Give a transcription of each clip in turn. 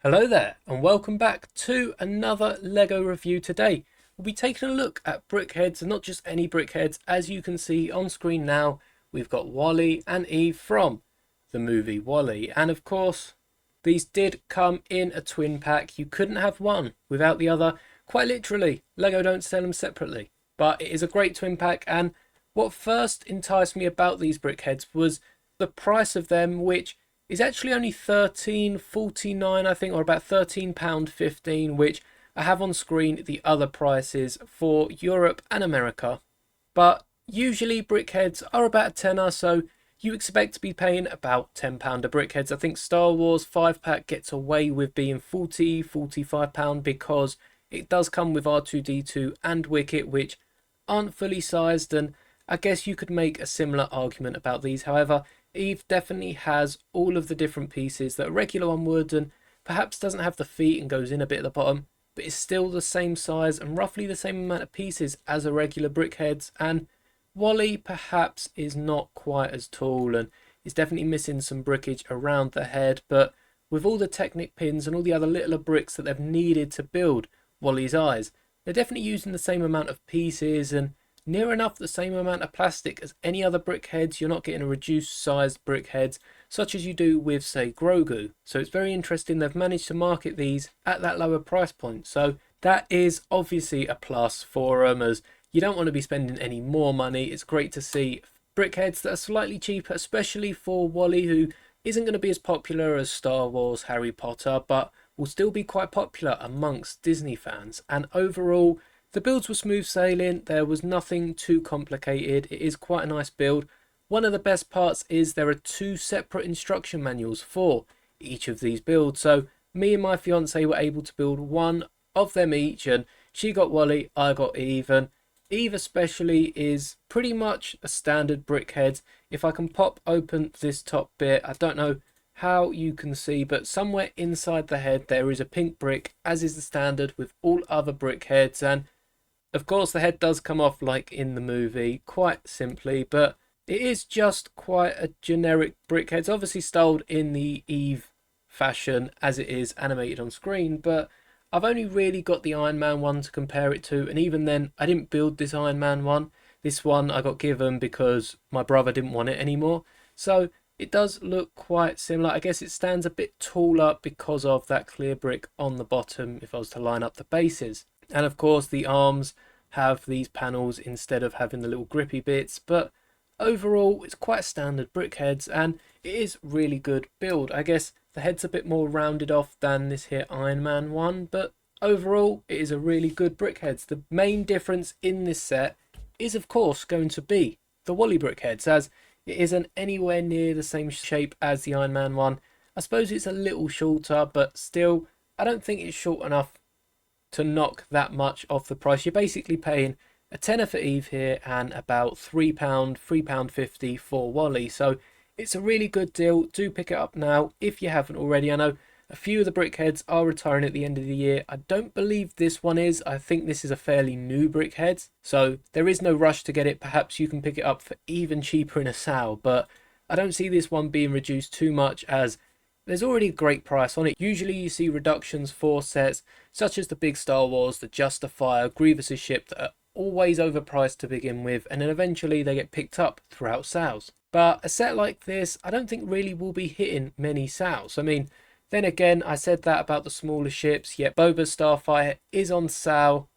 Hello there and welcome back to another LEGO review. Today we'll be taking a look at Brickheadz, and not just any Brickheadz. As you can see on screen now, we've got WALLE and Eve from the movie WALL-E, and of course these did come in a twin pack. You couldn't have one without the other, quite literally. LEGO don't sell them separately, but it is a great twin pack. And what first enticed me about these Brickheadz was the price of them, which is actually only £13.49, I think, or about £13.15, which I have on screen the other prices for Europe and America. But usually Brickheadz are about a tenner, so you expect to be paying about £10 a Brickheadz. I think Star Wars 5-pack gets away with being £40-45 because it does come with R2-D2 and Wicket, which aren't fully sized, and I guess you could make a similar argument about these. However, Eve definitely has all of the different pieces that a regular one would, and perhaps doesn't have the feet and goes in a bit at the bottom, but is still the same size and roughly the same amount of pieces as a regular Brickheadz. And WALL-E perhaps is not quite as tall and is definitely missing some brickage around the head, but with all the Technic pins and all the other littler bricks that they've needed to build WALL-E's eyes, they're definitely using the same amount of pieces and near enough the same amount of plastic as any other Brickheadz. You're not getting a reduced sized Brickheadz such as you do with, say, Grogu. So it's very interesting they've managed to market these at that lower price point. So that is obviously a plus for them, as you don't want to be spending any more money. It's great to see Brickheadz that are slightly cheaper, especially for WALL-E, who isn't going to be as popular as Star Wars, Harry Potter, but will still be quite popular amongst Disney fans. And overall, the builds were smooth sailing. There was nothing too complicated. It is quite a nice build. One of the best parts is there are two separate instruction manuals for each of these builds. So me and my fiance were able to build one of them each, and she got WALL-E, I got Eve. And Eve especially is pretty much a standard Brickheadz. If I can pop open this top bit, I don't know how you can see, but somewhere inside the head there is a pink brick, as is the standard with all other Brickheadz. And of course the head does come off like in the movie, quite simply, but it is just quite a generic Brickheadz, obviously styled in the Eve fashion as it is animated on screen. But I've only really got the Iron Man one to compare it to, and even then I didn't build this Iron Man one. This one I got given because my brother didn't want it anymore. So it does look quite similar. I guess it stands a bit taller because of that clear brick on the bottom if I was to line up the bases. And of course the arms have these panels instead of having the little grippy bits, but overall it's quite a standard Brickheadz and it is really good build. I guess the head's a bit more rounded off than this here Iron Man one, but overall it is a really good Brickheadz. The main difference in this set is of course going to be the WALL-E Brickheadz, as it isn't anywhere near the same shape as the Iron Man one. I suppose it's a little shorter, but still I don't think it's short enough to knock that much off the price. You're basically paying a tenner for Eve here and about £3, £3.50 for WALL-E. So it's a really good deal. Do pick it up now if you haven't already. I know a few of the Brickheadz are retiring at the end of the year. I don't believe this one is. I think this is a fairly new Brickheadz, so there is no rush to get it. Perhaps you can pick it up for even cheaper in a sale, but I don't see this one being reduced too much, as there's already a great price on it. Usually you see reductions for sets such as the big Star Wars, the Justifier, Grievous's ship, that are always overpriced to begin with, and then eventually they get picked up throughout sales. But a set like this I don't think really will be hitting many sales. I mean, then again, I said that about the smaller ships, yet Boba's Starfighter is on sale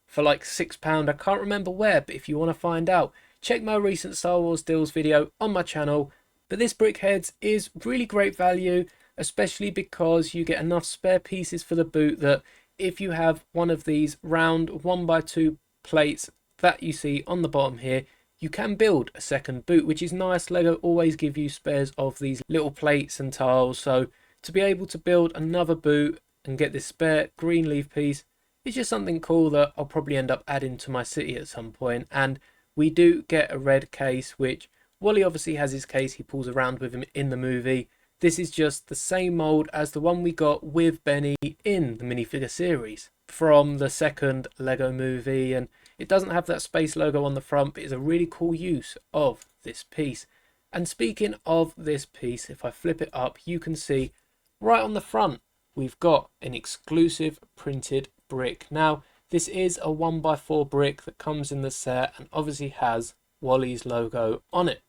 for like £6. I can't remember where, but if you want to find out, check my recent Star Wars deals video on my channel. But this Brickheadz is really great value, especially because you get enough spare pieces for the boot that if you have one of these round 1x2 plates that you see on the bottom here, you can build a second boot, which is nice. LEGO always give you spares of these little plates and tiles, so to be able to build another boot and get this spare green leaf piece is just something cool that I'll probably end up adding to my city at some point. And we do get a red case, which WALL-E obviously has his case he pulls around with him in the movie. This is just the same mold as the one we got with Benny in the minifigure series from the second LEGO movie, and it doesn't have that space logo on the front, but it's a really cool use of this piece. And speaking of this piece, if I flip it up, you can see right on the front we've got an exclusive printed brick. Now, this is a 1x4 brick that comes in the set and obviously has WALLE's logo on it.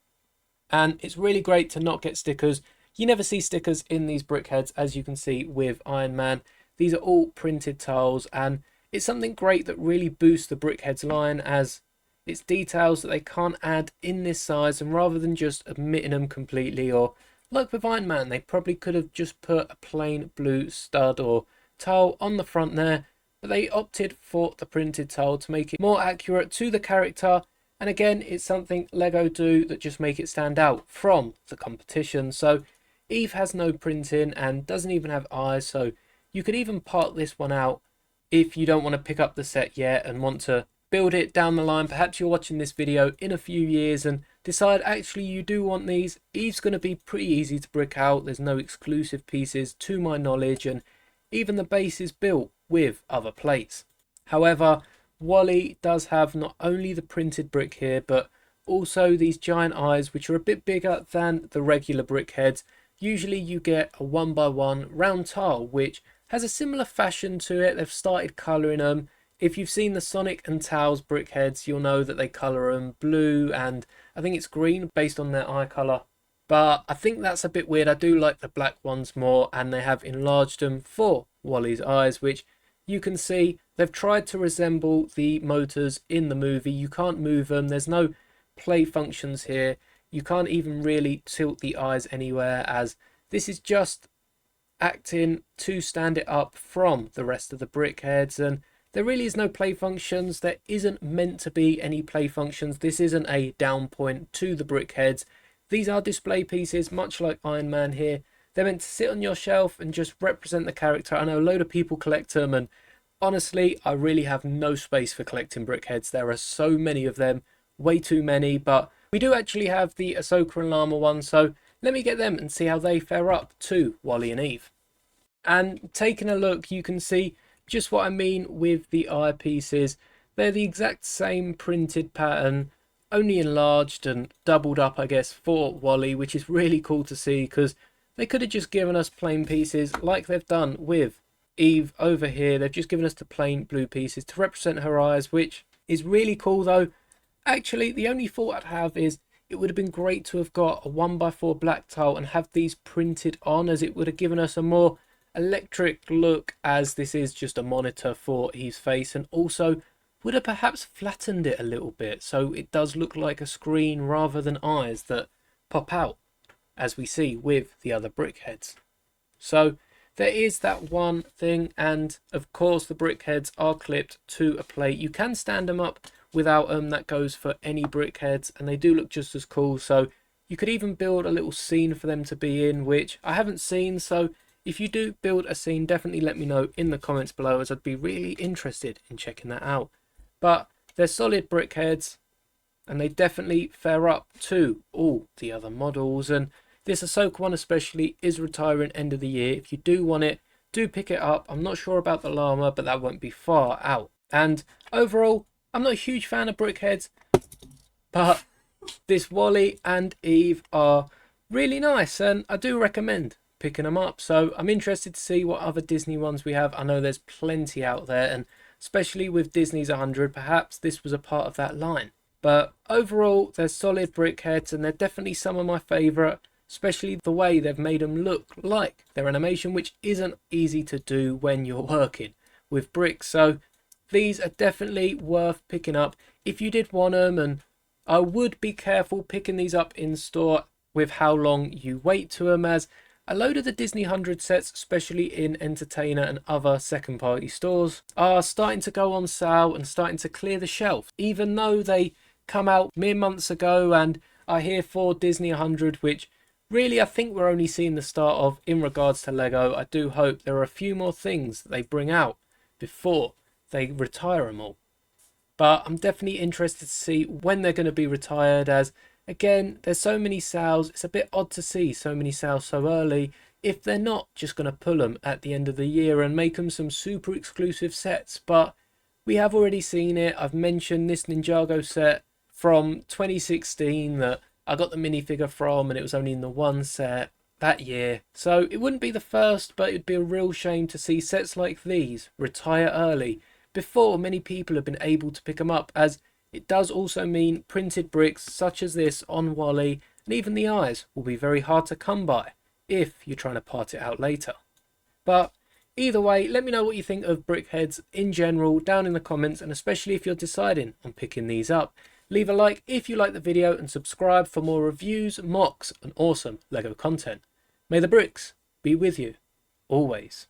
And it's really great to not get stickers. You never see stickers in these Brickheadz, as you can see with Iron Man. These are all printed tiles, and it's something great that really boosts the Brickheadz line, as it's details that they can't add in this size, and rather than just omitting them completely, or like with Iron Man, they probably could have just put a plain blue stud or tile on the front there, but they opted for the printed tile to make it more accurate to the character. And again, it's something Lego do that just make it stand out from the competition. So Eve has no printing and doesn't even have eyes, so you could even part this one out if you don't want to pick up the set yet and want to build it down the line. Perhaps you're watching this video in a few years and decide actually you do want these. Eve's going to be pretty easy to brick out. There's no exclusive pieces to my knowledge, and even the base is built with other plates. However, WALLE does have not only the printed brick here, but also these giant eyes, which are a bit bigger than the regular Brickheadz. Usually you get a 1x1 round tile, which has a similar fashion to it. They've started colouring them. If you've seen the Sonic and Tails Brickheadz, you'll know that they colour them blue and I think it's green based on their eye colour. But I think that's a bit weird. I do like the black ones more, and they have enlarged them for WALLE's eyes, which you can see they've tried to resemble the motors in the movie. You can't move them. There's no play functions here. You can't even really tilt the eyes anywhere, as this is just acting to stand it up from the rest of the Brickheadz, and there really is no play functions. There isn't meant to be any play functions. This isn't a down point to the Brickheadz. These are display pieces, much like Iron Man here. They're meant to sit on your shelf and just represent the character. I know a load of people collect them, and honestly, I really have no space for collecting Brickheadz. There are so many of them, way too many, but we do actually have the Ahsoka and Llama one, so let me get them and see how they fare up to WALLE and Eve. And taking a look, you can see just what I mean with the eye pieces. They're the exact same printed pattern, only enlarged and doubled up, I guess, for WALLE, which is really cool to see, because they could have just given us plain pieces like they've done with Eve over here. They've just given us the plain blue pieces to represent her eyes, which is really cool. Though actually the only thought I'd have is it would have been great to have got a 1x4 black tile and have these printed on, as it would have given us a more electric look, as this is just a monitor for Eve's face, and also would have perhaps flattened it a little bit so it does look like a screen rather than eyes that pop out, as we see with the other Brickheadz. So there is that one thing, and of course the Brickheadz are clipped to a plate. You can stand them up without them. That goes for any Brickheadz, and they do look just as cool. So you could even build a little scene for them to be in, which I haven't seen. So if you do build a scene, definitely let me know in the comments below, as I'd be really interested in checking that out. But they're solid Brickheadz, and they definitely fare up to all the other models. And this Ahsoka one especially is retiring end of the year. If you do want it, do pick it up. I'm not sure about the llama, but that won't be far out. And overall, I'm not a huge fan of Brickheadz, but this WALLE and Eve are really nice, and I do recommend picking them up. So I'm interested to see what other Disney ones we have. I know there's plenty out there, and especially with Disney's 100, perhaps this was a part of that line. But overall, they're solid Brickheadz, and they're definitely some of my favourite, especially the way they've made them look like their animation, which isn't easy to do when you're working with bricks. So these are definitely worth picking up if you did want them, and I would be careful picking these up in store with how long you wait to them, as a load of the Disney 100 sets, especially in Entertainer and other second party stores, are starting to go on sale and starting to clear the shelf, even though they come out mere months ago and are here for Disney 100, which really I think we're only seeing the start of in regards to Lego. I do hope there are a few more things that they bring out before they retire them all. But I'm definitely interested to see when they're going to be retired, as again, there's so many sales. It's a bit odd to see so many sales so early if they're not just going to pull them at the end of the year and make them some super exclusive sets. But we have already seen it. I've mentioned this Ninjago set from 2016 that I got the minifigure from, and it was only in the one set. that year. So it wouldn't be the first, but it'd be a real shame to see sets like these retire early before many people have been able to pick them up, as it does also mean printed bricks such as this on WALLE and even the eyes will be very hard to come by if you're trying to part it out later. But either way, let me know what you think of Brickheadz in general down in the comments, and especially if you're deciding on picking these up. Leave a like if you like the video and subscribe for more reviews, mocks and awesome LEGO content. May the bricks be with you always.